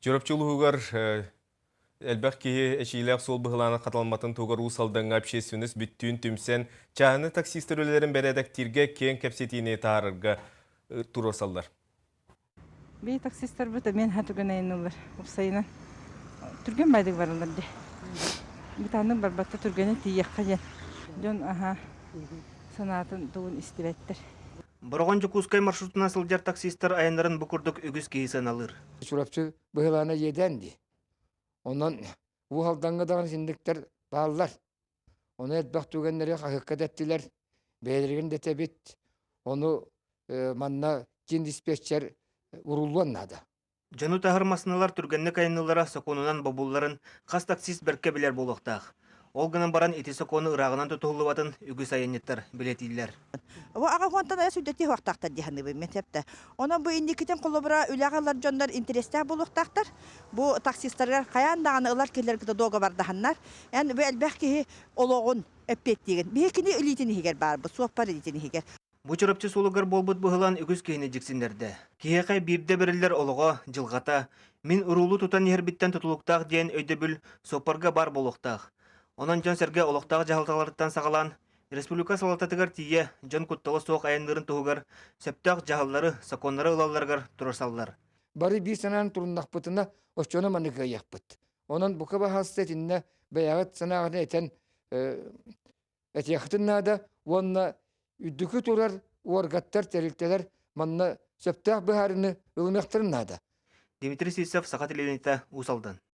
Жөрөпчүлүгөр элбэх кии эчилек сол быһыланы каталматын тугар усалдыңа общественность бүттүүн түмсен чааны таксистерлерин бередектирге кең кепсетини таарырга туросаллар. Би таксистер бұта мен хатуган айнылар. Ұпсайынан түрген байдық барылар де. Бітаның барбатта түргені тиекқа жен. Жон санатын туғын істебеттер. Борогон Жукускай маршрутuna сылжар таксистер айнарын букурдук үгіз кейсен алыр. Çurapçı bıhılana yedendi. Ondan bu haldan dağın sindikler bağlılar. Onu etbak tügenleri hakıkat ettiler. Belirgin de tebit. Onu manna cin dispatcher vurullanladı. Жаны тахырмасыналар түргеннек айнылара соконунан бабулларын қас таксист берке білер болуқтақ. Ол гынан баран эти сокону ырағынан тұтығылыбатын үгіз айынеттер білетейлер. Во ага хонтан ая сүддети вақтақтар диханы бі метепті. Ona bu indikiten kolobra ülağalar jonlar intereste buluqtaqtar. Bu taksistler kayandağını ılar keller kıda doga bardahanlar. Yani bu elbәki oloğun öppettiğin. Bir hekini ülitini higer bar bu, sohbar ülitini higer. Bu çırapçı solugar bolbut bıhılan үгіз кейіне жіксіндерді. Киеқай бирде берілер олыға, жылғата, min urulu tutan yer bitten tutuluqtaq дейін өйдөбіл сопарға бар болуқтақ. Онан жон серге олықтағы жағылталарыттан сағалан, Республика салататыгар тие жон кутталы соқ айындырын туғығар, сөптақ жағыллары, саконлары ылаларғар тұрысаллар. Bari bir sananın turundakpıtına oşçona manıka yakpıt. Onun bu kaba hasretinde beyağıt sanağını eten yakıtına da onunla üddükü turar uargattar terilteler manna söptağ biharını ılınaqtırın da. Дмитрий Сисов, Сақат Ленita, Усалдан.